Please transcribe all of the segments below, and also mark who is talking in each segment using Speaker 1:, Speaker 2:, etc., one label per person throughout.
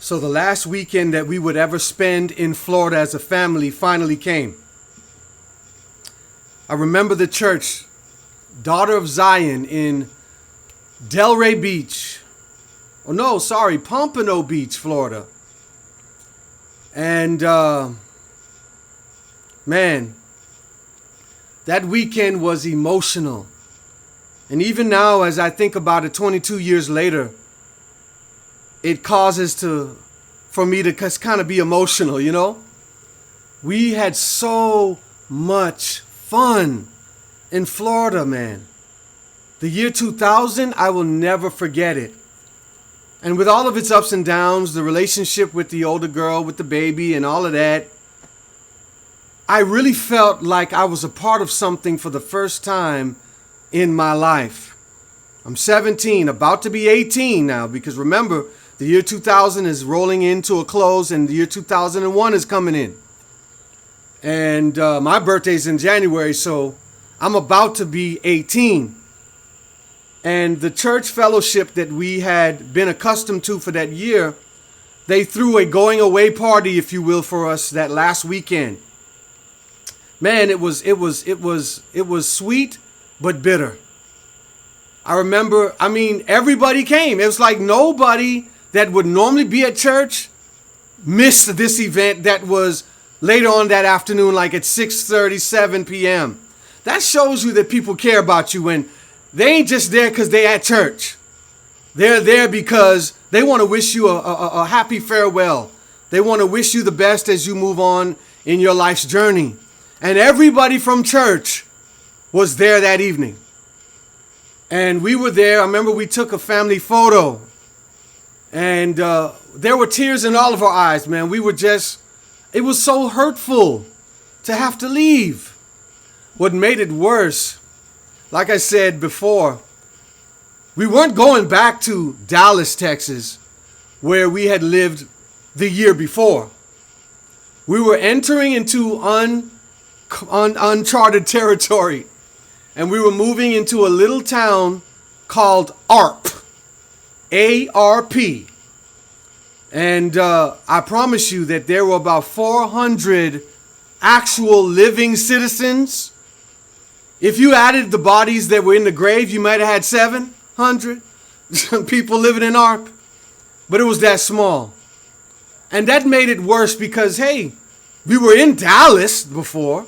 Speaker 1: So the last weekend that we would ever spend in Florida as a family finally came. I remember the church, Daughter of Zion, in Delray Beach. Oh no, sorry, Pompano Beach, Florida. And man, that weekend was emotional. And even now, as I think about it 22 years later, it causes for me to kind of be emotional, you know? We had so much fun in Florida, man. The year 2000, I will never forget it. And with all of its ups and downs, the relationship with the older girl, with the baby and all of that, I really felt like I was a part of something for the first time in my life. I'm 17, about to be 18 now, because remember, the year 2000 is rolling into a close and the year 2001 is coming in. And my birthday's in January, so I'm about to be 18. And the church fellowship that we had been accustomed to for that year, they threw a going away party, if you will, for us that last weekend. Man, it was sweet but bitter. I remember, everybody came. It was like nobody that would normally be at church missed this event that was later on that afternoon, like at 6:37 p.m. That shows you that people care about you, and they ain't just there because they at church. They're there because they want to wish you a happy farewell. They want to wish you the best as you move on in your life's journey. And everybody from church was there that evening. And we were there. I remember we took a family photo. And there were tears in all of our eyes, man. It was so hurtful to have to leave. What made it worse, like I said before, we weren't going back to Dallas, Texas, where we had lived the year before. We were entering into uncharted territory, and we were moving into a little town called ARP. A-R-P. And I promise you that there were about 400 actual living citizens. If you added the bodies that were in the grave, you might have had 700 people living in ARP. But it was that small. And that made it worse because, hey, we were in Dallas before.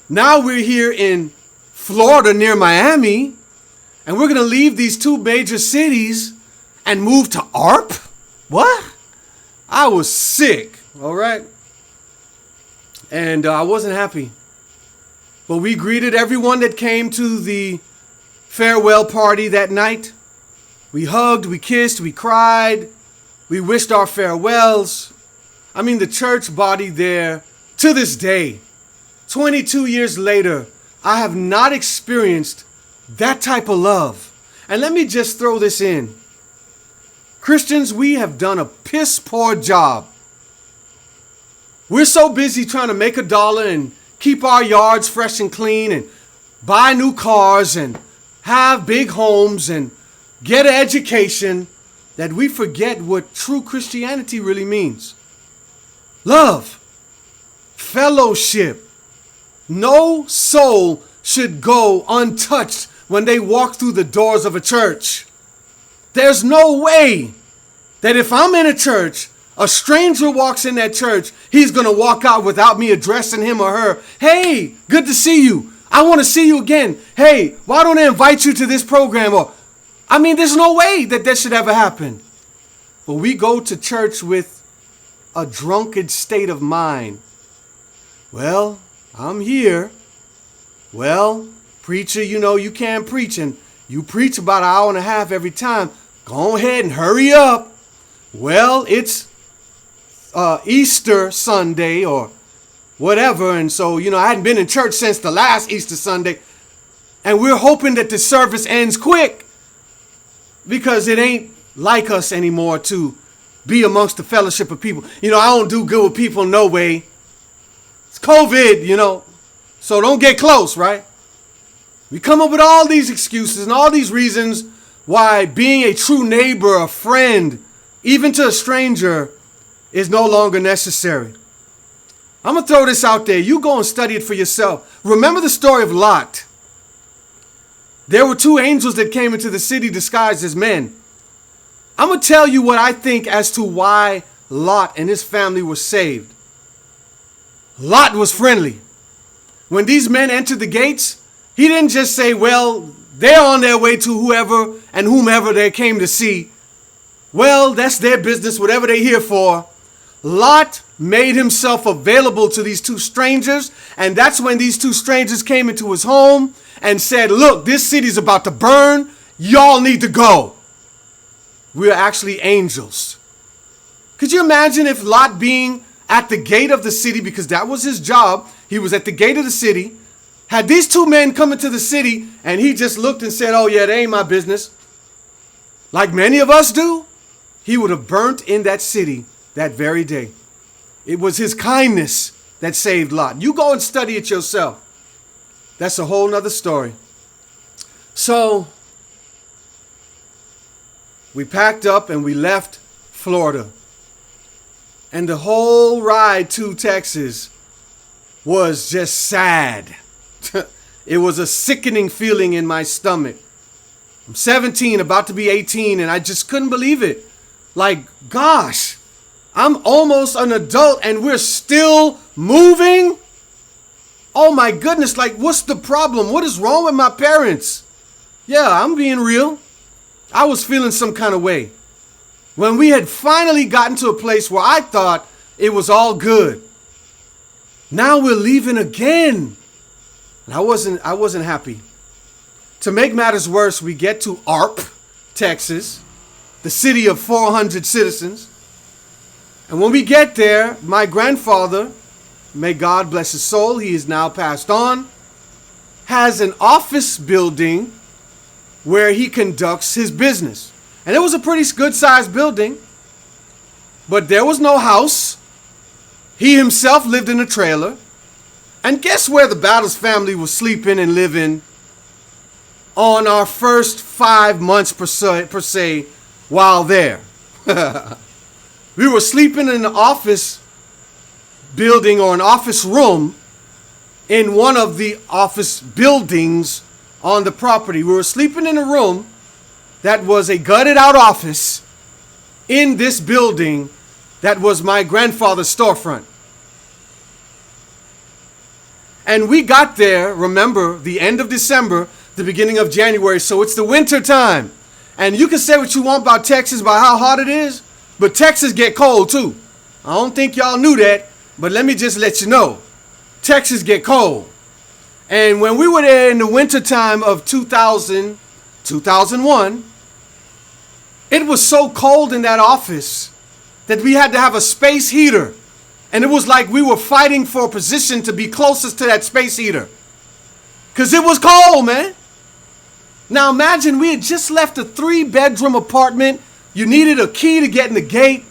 Speaker 1: Now we're here in Florida near Miami. And we're going to leave these two major cities and move to ARP? What? I was sick, all right? And I wasn't happy. But we greeted everyone that came to the farewell party that night. We hugged, we kissed, we cried. We wished our farewells. The church body there, to this day, 22 years later, I have not experienced that type of love. And let me just throw this in. Christians, we have done a piss poor job. We're so busy trying to make $1 and keep our yards fresh and clean and buy new cars and have big homes and get an education that we forget what true Christianity really means. Love, fellowship. No soul should go untouched when they walk through the doors of a church. There's no way that if I'm in a church, a stranger walks in that church, he's going to walk out without me addressing him or her. Hey, good to see you. I want to see you again. Hey, why don't I invite you to this program? Or, there's no way that should ever happen. But we go to church with a drunken state of mind. Well, I'm here. Well, preacher, you can't preach, and you preach about an hour and a half every time. Go ahead and hurry up. Well, it's Easter Sunday or whatever. And so, I hadn't been in church since the last Easter Sunday. And we're hoping that the service ends quick because it ain't like us anymore to be amongst the fellowship of people. I don't do good with people no way. It's COVID, so don't get close, right? We come up with all these excuses and all these reasons why being a true neighbor, a friend, even to a stranger, is no longer necessary. I'm going to throw this out there. You go and study it for yourself. Remember the story of Lot. There were two angels that came into the city disguised as men. I'm going to tell you what I think as to why Lot and his family were saved. Lot was friendly. When these men entered the gates, he didn't just say, well, they're on their way to whoever and whomever they came to see. Well, that's their business, whatever they're here for. Lot made himself available to these two strangers, and that's when these two strangers came into his home and said, look, this city's about to burn. Y'all need to go. We are actually angels. Could you imagine if Lot being at the gate of the city, because that was his job, he was at the gate of the city, had these two men come into the city and he just looked and said, oh yeah, that ain't my business. Like many of us do, he would have burnt in that city that very day. It was his kindness that saved Lot. You go and study it yourself. That's a whole nother story. So we packed up and we left Florida. And the whole ride to Texas was just sad. It was a sickening feeling in my stomach. I'm 17, about to be 18, and I just couldn't believe it. Like, gosh, I'm almost an adult and we're still moving? Oh my goodness, like, what's the problem? What is wrong with my parents? Yeah, I'm being real. I was feeling some kind of way. When we had finally gotten to a place where I thought it was all good. Now we're leaving again. And I wasn't happy. To make matters worse, we get to Arp, Texas, the city of 400 citizens. And when we get there, my grandfather, may God bless his soul, he is now passed on, has an office building where he conducts his business. And it was a pretty good-sized building, but there was no house. He himself lived in a trailer. And guess where the Battles family was sleeping and living on our first 5 months per se while there? We were sleeping in an office building or an office room in one of the office buildings on the property. We were sleeping in a room that was a gutted out office in this building that was my grandfather's storefront. And we got there, remember, the end of December, the beginning of January, so it's the winter time. And you can say what you want about Texas, about how hot it is, but Texas get cold too. I don't think y'all knew that, but let me just let you know. Texas get cold. And when we were there in the winter time of 2001, it was so cold in that office that we had to have a space heater. And it was like we were fighting for a position to be closest to that space heater. Because it was cold, man. Now imagine we had just left a 3-bedroom apartment. You needed a key to get in the gate.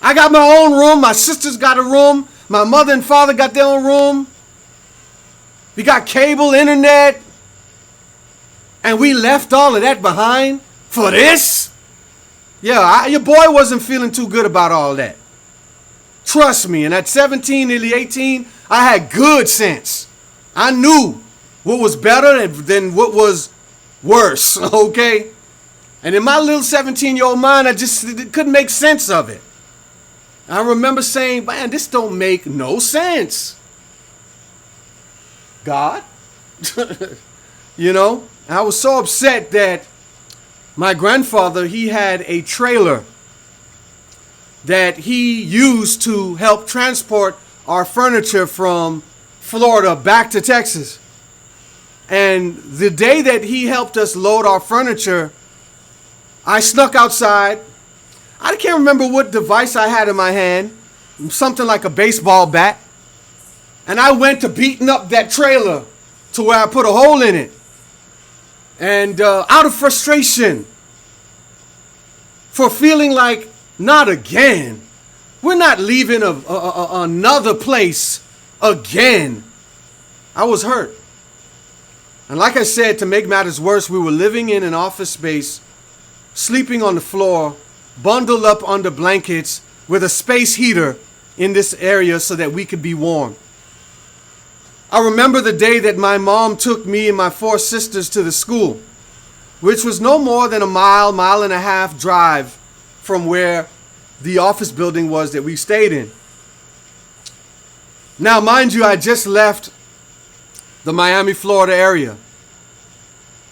Speaker 1: I got my own room. My sisters got a room. My mother and father got their own room. We got cable, internet. And we left all of that behind for this? Yeah, your boy wasn't feeling too good about all that. Trust me, and at 17, nearly 18, I had good sense. I knew what was better than what was worse, okay? And in my little 17-year-old mind, I just couldn't make sense of it. I remember saying, man, this don't make no sense. God? You know, I was so upset that my grandfather, he had a trailer that he used to help transport our furniture from Florida back to Texas. And the day that he helped us load our furniture, I snuck outside. I can't remember what device I had in my hand, something like a baseball bat. And I went to beating up that trailer to where I put a hole in it. And out of frustration for feeling like, not again. We're not leaving another place again. I was hurt. And like I said, to make matters worse, we were living in an office space, sleeping on the floor, bundled up under blankets, with a space heater in this area so that we could be warm. I remember the day that my mom took me and my 4 sisters to the school, which was no more than a mile and a half drive from where the office building was that we stayed in. Now, mind you, I just left the Miami, Florida area,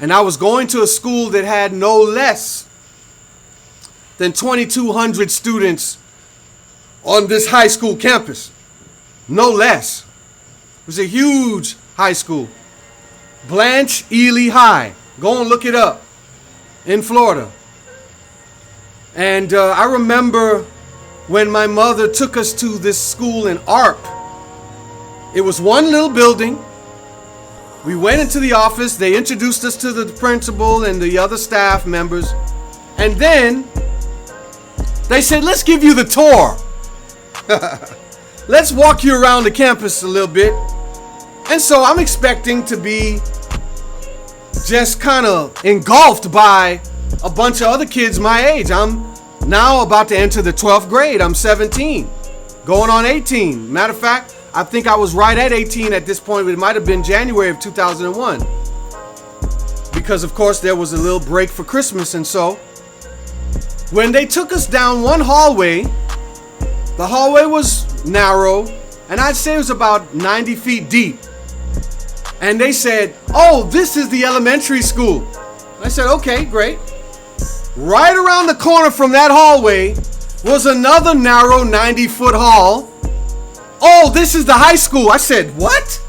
Speaker 1: and I was going to a school that had no less than 2,200 students on this high school campus. No less. It was a huge high school. Blanche Ely High. Go and look it up. In Florida. And I remember when my mother took us to this school in ARP. It was one little building. We went into the office. They introduced us to the principal and the other staff members. And then they said, let's give you the tour. Let's walk you around the campus a little bit. And so I'm expecting to be just kind of engulfed by a bunch of other kids my age. I'm now about to enter the 12th grade. I'm 17, going on 18. Matter of fact, I think I was right at 18 at this point. It might have been January of 2001. Because, of course, there was a little break for Christmas. And so when they took us down one hallway, the hallway was narrow, and I'd say it was about 90 feet deep. And they said, oh, this is the elementary school. I said, okay, great. Right around the corner from that hallway was another narrow 90-foot hall. Oh, this is the high school. I said, what?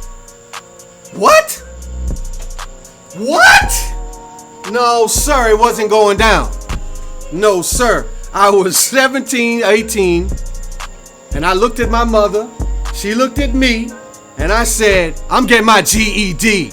Speaker 1: What? What? No, sir, it wasn't going down. No, sir. I was 17, 18, and I looked at my mother. She looked at me. And I said, I'm getting my GED.